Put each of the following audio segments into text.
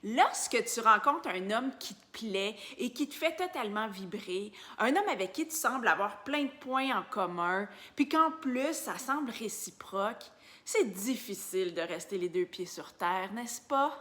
Lorsque tu rencontres un homme qui te plaît et qui te fait totalement vibrer, un homme avec qui tu sembles avoir plein de points en commun, puis qu'en plus, ça semble réciproque, c'est difficile de rester les deux pieds sur terre, n'est-ce pas?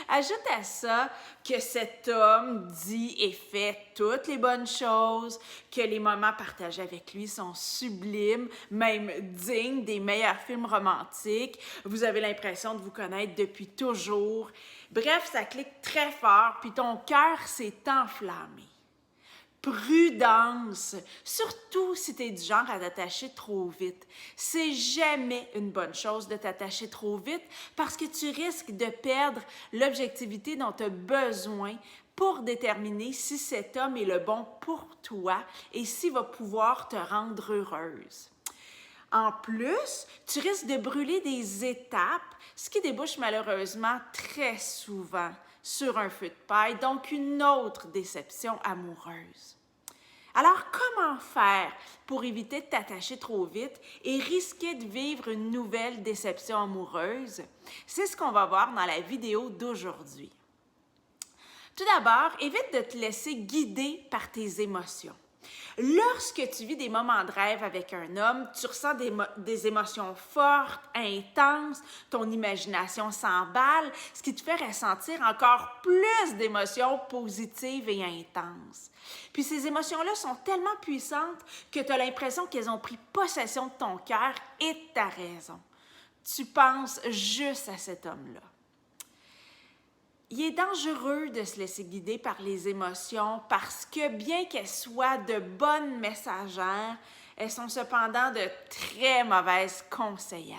Ajoute à ça que cet homme dit et fait toutes les bonnes choses, que les moments partagés avec lui sont sublimes, même dignes des meilleurs films romantiques. Vous avez l'impression de vous connaître depuis toujours. Bref, ça clique très fort, puis ton cœur s'est enflammé. Prudence, surtout si tu es du genre à t'attacher trop vite. C'est jamais une bonne chose de t'attacher trop vite parce que tu risques de perdre l'objectivité dont tu as besoin pour déterminer si cet homme est le bon pour toi et s'il va pouvoir te rendre heureuse. En plus, tu risques de brûler des étapes, ce qui débouche malheureusement très souvent sur un feu de paille, donc une autre déception amoureuse. Alors, comment faire pour éviter de t'attacher trop vite et risquer de vivre une nouvelle déception amoureuse? C'est ce qu'on va voir dans la vidéo d'aujourd'hui. Tout d'abord, évite de te laisser guider par tes émotions. Lorsque tu vis des moments de rêve avec un homme, tu ressens des émotions fortes, intenses, ton imagination s'emballe, ce qui te fait ressentir encore plus d'émotions positives et intenses. Puis ces émotions-là sont tellement puissantes que tu as l'impression qu'elles ont pris possession de ton cœur et de ta raison. Tu penses juste à cet homme-là. Il est dangereux de se laisser guider par les émotions parce que bien qu'elles soient de bonnes messagères, elles sont cependant de très mauvaises conseillères.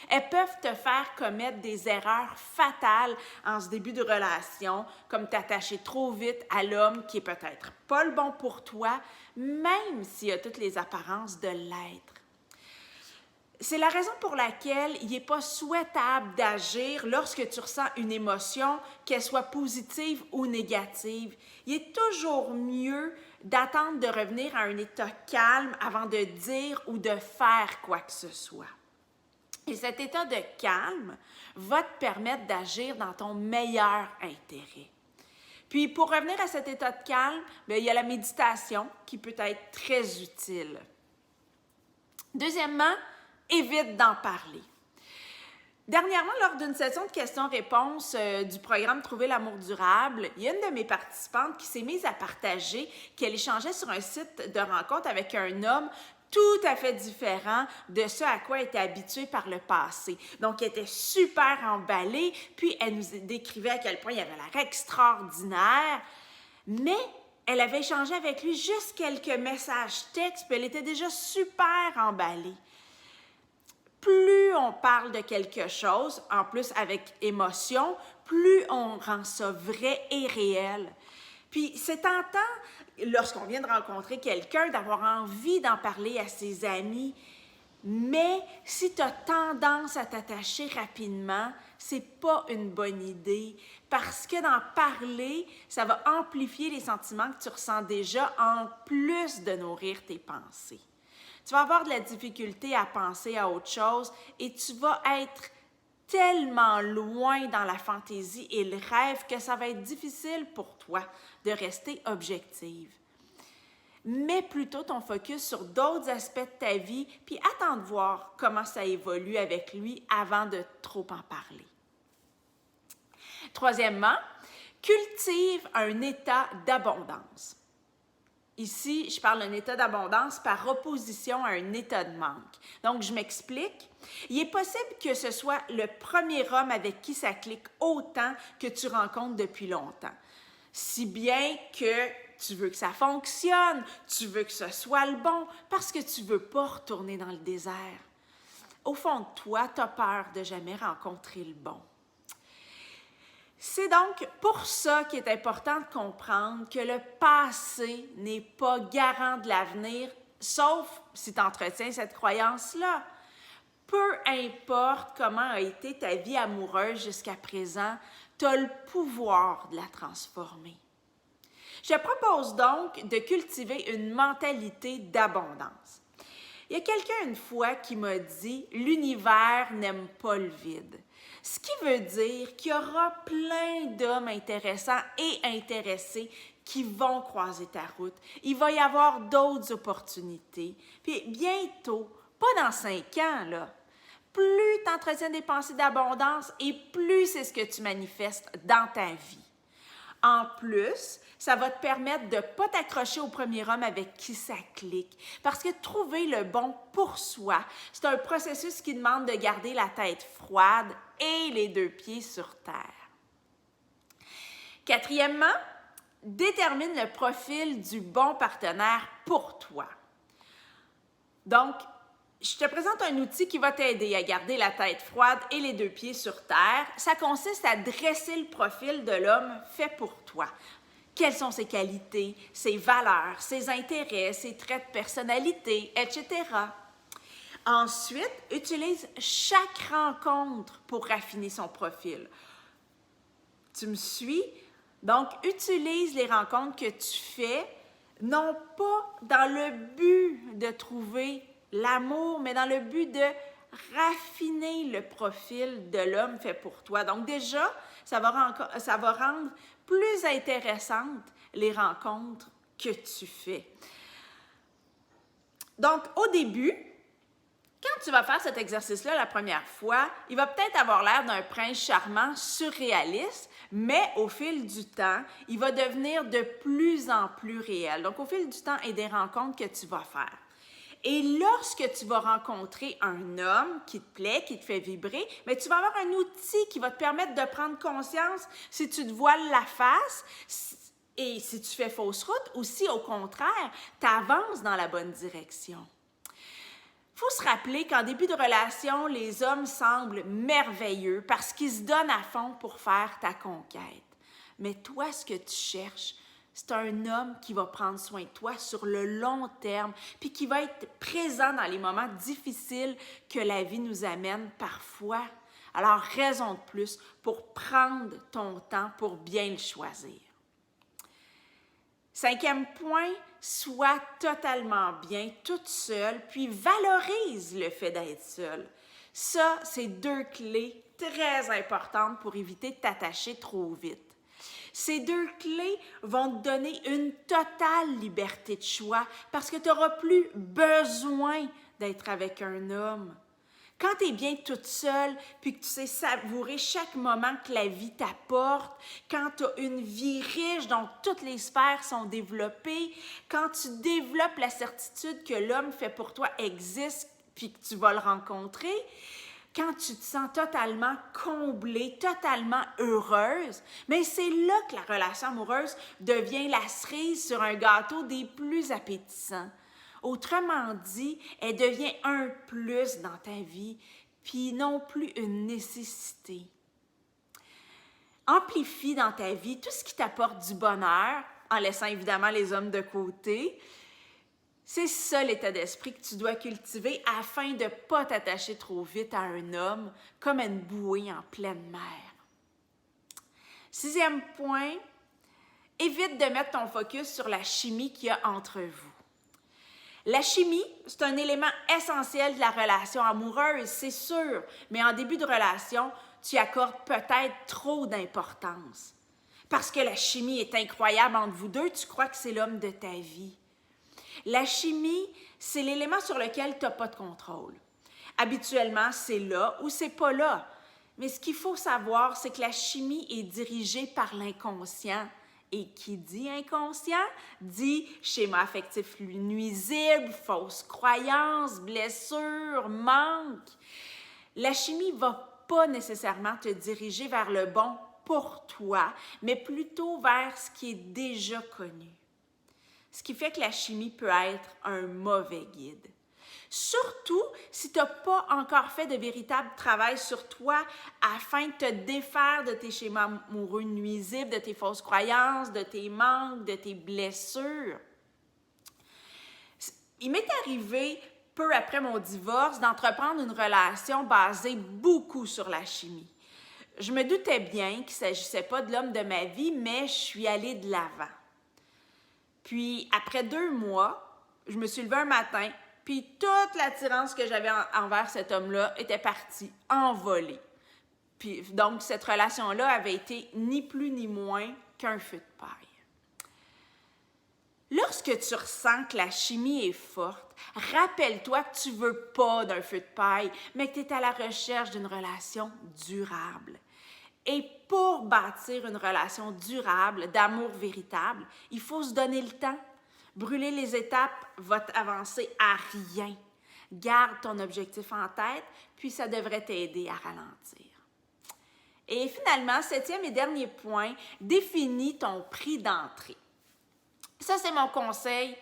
Elles peuvent te faire commettre des erreurs fatales en ce début de relation, comme t'attacher trop vite à l'homme qui est peut-être pas le bon pour toi, même s'il a toutes les apparences de l'être. C'est la raison pour laquelle il n'est pas souhaitable d'agir lorsque tu ressens une émotion, qu'elle soit positive ou négative. Il est toujours mieux d'attendre de revenir à un état calme avant de dire ou de faire quoi que ce soit. Et cet état de calme va te permettre d'agir dans ton meilleur intérêt. Puis pour revenir à cet état de calme, il y a la méditation qui peut être très utile. Deuxièmement, évite d'en parler. Dernièrement, lors d'une session de questions-réponses du programme Trouver l'amour durable, il y a une de mes participantes qui s'est mise à partager qu'elle échangeait sur un site de rencontre avec un homme tout à fait différent de ce à quoi elle était habituée par le passé. Donc, elle était super emballée, puis elle nous décrivait à quel point il avait l'air extraordinaire, mais elle avait échangé avec lui juste quelques messages textes, puis elle était déjà super emballée. Plus on parle de quelque chose, en plus avec émotion, plus on rend ça vrai et réel. Puis c'est tentant, lorsqu'on vient de rencontrer quelqu'un, d'avoir envie d'en parler à ses amis, mais si tu as tendance à t'attacher rapidement, c'est pas une bonne idée parce que d'en parler, ça va amplifier les sentiments que tu ressens déjà en plus de nourrir tes pensées. Tu vas avoir de la difficulté à penser à autre chose et tu vas être tellement loin dans la fantaisie et le rêve que ça va être difficile pour toi de rester objective. Mets plutôt ton focus sur d'autres aspects de ta vie puis attends de voir comment ça évolue avec lui avant de trop en parler. Troisièmement, cultive un état d'abondance. Ici, je parle d'un état d'abondance par opposition à un état de manque. Donc, je m'explique. Il est possible que ce soit le premier homme avec qui ça clique autant que tu rencontres depuis longtemps. Si bien que tu veux que ça fonctionne, tu veux que ce soit le bon, parce que tu ne veux pas retourner dans le désert. Au fond de toi, tu as peur de jamais rencontrer le bon. C'est donc pour ça qu'il est important de comprendre que le passé n'est pas garant de l'avenir, sauf si tu entretiens cette croyance-là. Peu importe comment a été ta vie amoureuse jusqu'à présent, tu as le pouvoir de la transformer. Je propose donc de cultiver une mentalité d'abondance. Il y a quelqu'un une fois qui m'a dit « L'univers n'aime pas le vide ». Ce qui veut dire qu'il y aura plein d'hommes intéressants et intéressés qui vont croiser ta route. Il va y avoir d'autres opportunités. Puis bientôt, pas dans 5 ans, là, plus tu entretiens des pensées d'abondance et plus c'est ce que tu manifestes dans ta vie. En plus, ça va te permettre de ne pas t'accrocher au premier homme avec qui ça clique. Parce que trouver le bon pour soi, c'est un processus qui demande de garder la tête froide et les 2 pieds sur terre. Quatrièmement, détermine le profil du bon partenaire pour toi. Donc, je te présente un outil qui va t'aider à garder la tête froide et les 2 pieds sur terre. Ça consiste à dresser le profil de l'homme fait pour toi. Quelles sont ses qualités, ses valeurs, ses intérêts, ses traits de personnalité, etc. Ensuite, utilise chaque rencontre pour raffiner son profil. Tu me suis? Donc, utilise les rencontres que tu fais, non pas dans le but de trouver l'amour, mais dans le but de raffiner le profil de l'homme fait pour toi. Donc déjà, ça va rendre plus intéressantes les rencontres que tu fais. Donc, au début, quand tu vas faire cet exercice-là la première fois, il va peut-être avoir l'air d'un prince charmant surréaliste, mais au fil du temps, il va devenir de plus en plus réel. Donc, au fil du temps et des rencontres que tu vas faire. Et lorsque tu vas rencontrer un homme qui te plaît, qui te fait vibrer, mais tu vas avoir un outil qui va te permettre de prendre conscience si tu te voiles la face et si tu fais fausse route ou si, au contraire, tu avances dans la bonne direction. Il faut se rappeler qu'en début de relation, les hommes semblent merveilleux parce qu'ils se donnent à fond pour faire ta conquête. Mais toi, ce que tu cherches, c'est un homme qui va prendre soin de toi sur le long terme, puis qui va être présent dans les moments difficiles que la vie nous amène parfois. Alors, raison de plus pour prendre ton temps pour bien le choisir. 5e point, sois totalement bien toute seule, puis valorise le fait d'être seule. Ça, c'est 2 clés très importantes pour éviter de t'attacher trop vite. Ces 2 clés vont te donner une totale liberté de choix parce que tu n'auras plus besoin d'être avec un homme. Quand tu es bien toute seule, puis que tu sais savourer chaque moment que la vie t'apporte, quand tu as une vie riche dont toutes les sphères sont développées, quand tu développes la certitude que l'homme fait pour toi existe, puis que tu vas le rencontrer, quand tu te sens totalement comblée, totalement heureuse, mais c'est là que la relation amoureuse devient la cerise sur un gâteau des plus appétissants. Autrement dit, elle devient un plus dans ta vie, puis non plus une nécessité. Amplifie dans ta vie tout ce qui t'apporte du bonheur, en laissant évidemment les hommes de côté. C'est ça l'état d'esprit que tu dois cultiver afin de ne pas t'attacher trop vite à un homme comme à une bouée en pleine mer. 6e point, évite de mettre ton focus sur la chimie qu'il y a entre vous. La chimie, c'est un élément essentiel de la relation amoureuse, c'est sûr, mais en début de relation, tu y accordes peut-être trop d'importance. Parce que la chimie est incroyable entre vous deux, tu crois que c'est l'homme de ta vie. La chimie, c'est l'élément sur lequel tu n'as pas de contrôle. Habituellement, c'est là ou c'est pas là. Mais ce qu'il faut savoir, c'est que la chimie est dirigée par l'inconscient. Et qui dit inconscient, dit schéma affectif nuisible, fausses croyances, blessures, manque. La chimie ne va pas nécessairement te diriger vers le bon pour toi, mais plutôt vers ce qui est déjà connu. Ce qui fait que la chimie peut être un mauvais guide. Surtout si tu n'as pas encore fait de véritable travail sur toi afin de te défaire de tes schémas amoureux nuisibles, de tes fausses croyances, de tes manques, de tes blessures. Il m'est arrivé, peu après mon divorce, d'entreprendre une relation basée beaucoup sur la chimie. Je me doutais bien qu'il ne s'agissait pas de l'homme de ma vie, mais je suis allée de l'avant. Puis, après 2 mois, je me suis levée un matin, puis toute l'attirance que j'avais envers cet homme-là était partie, envolée. Puis, donc, cette relation-là avait été ni plus ni moins qu'un feu de paille. Lorsque tu ressens que la chimie est forte, rappelle-toi que tu ne veux pas d'un feu de paille, mais que tu es à la recherche d'une relation durable. Et pour bâtir une relation durable, d'amour véritable, il faut se donner le temps. Brûler les étapes va t'avancer à rien. Garde ton objectif en tête, puis ça devrait t'aider à ralentir. Et finalement, 7e et dernier point, définis ton prix d'entrée. Ça, c'est mon conseil,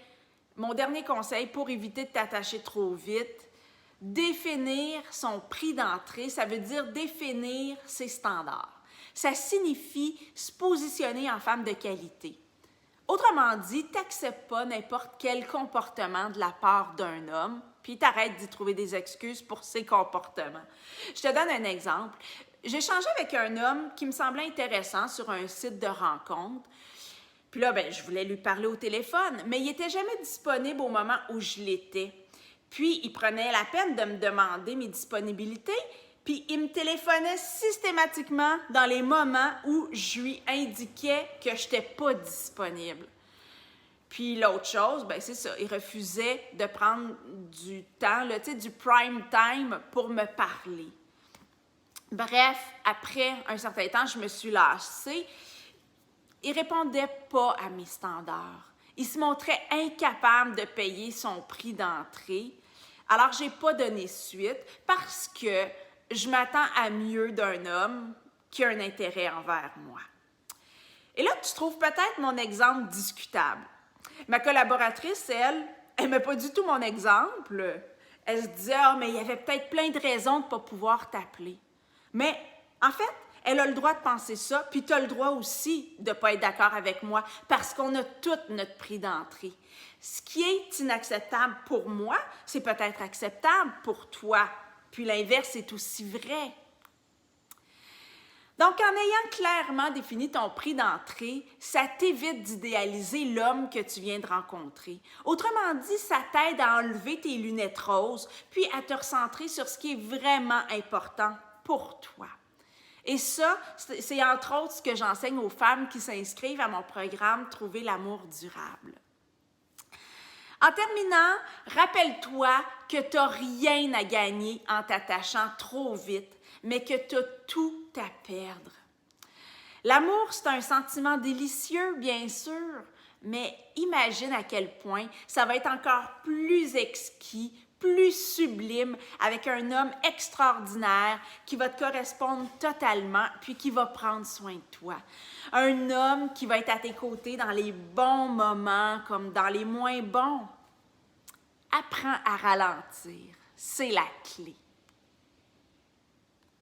mon dernier conseil pour éviter de t'attacher trop vite. Définir son prix d'entrée, ça veut dire définir ses standards. Ça signifie se positionner en femme de qualité. Autrement dit, tu n'acceptes pas n'importe quel comportement de la part d'un homme, puis t'arrêtes d'y trouver des excuses pour ses comportements. Je te donne un exemple. J'ai échangé avec un homme qui me semblait intéressant sur un site de rencontre. Puis là, je voulais lui parler au téléphone, mais il n'était jamais disponible au moment où je l'étais. Puis, il prenait la peine de me demander mes disponibilités, puis il me téléphonait systématiquement dans les moments où je lui indiquais que je n'étais pas disponible. Puis l'autre chose, c'est ça, il refusait de prendre du temps, là, du prime time pour me parler. Bref, après un certain temps, je me suis lassée. Il ne répondait pas à mes standards. Il se montrait incapable de payer son prix d'entrée. Alors, je n'ai pas donné suite parce que je m'attends à mieux d'un homme qui a un intérêt envers moi. Et là, tu trouves peut-être mon exemple discutable. Ma collaboratrice, elle n'aimait pas du tout mon exemple. Elle se disait « Ah, mais il y avait peut-être plein de raisons de ne pas pouvoir t'appeler. » Mais en fait, elle a le droit de penser ça, puis tu as le droit aussi de ne pas être d'accord avec moi parce qu'on a tout notre prix d'entrée. Ce qui est inacceptable pour moi, c'est peut-être acceptable pour toi. Puis l'inverse est aussi vrai. Donc, en ayant clairement défini ton prix d'entrée, ça t'évite d'idéaliser l'homme que tu viens de rencontrer. Autrement dit, ça t'aide à enlever tes lunettes roses, puis à te recentrer sur ce qui est vraiment important pour toi. Et ça, c'est entre autres ce que j'enseigne aux femmes qui s'inscrivent à mon programme « Trouver l'amour durable ». En terminant, rappelle-toi que tu n'as rien à gagner en t'attachant trop vite, mais que tu as tout à perdre. L'amour, c'est un sentiment délicieux, bien sûr, mais imagine à quel point ça va être encore plus exquis, plus sublime avec un homme extraordinaire qui va te correspondre totalement puis qui va prendre soin de toi. Un homme qui va être à tes côtés dans les bons moments comme dans les moins bons. Apprends à ralentir, c'est la clé.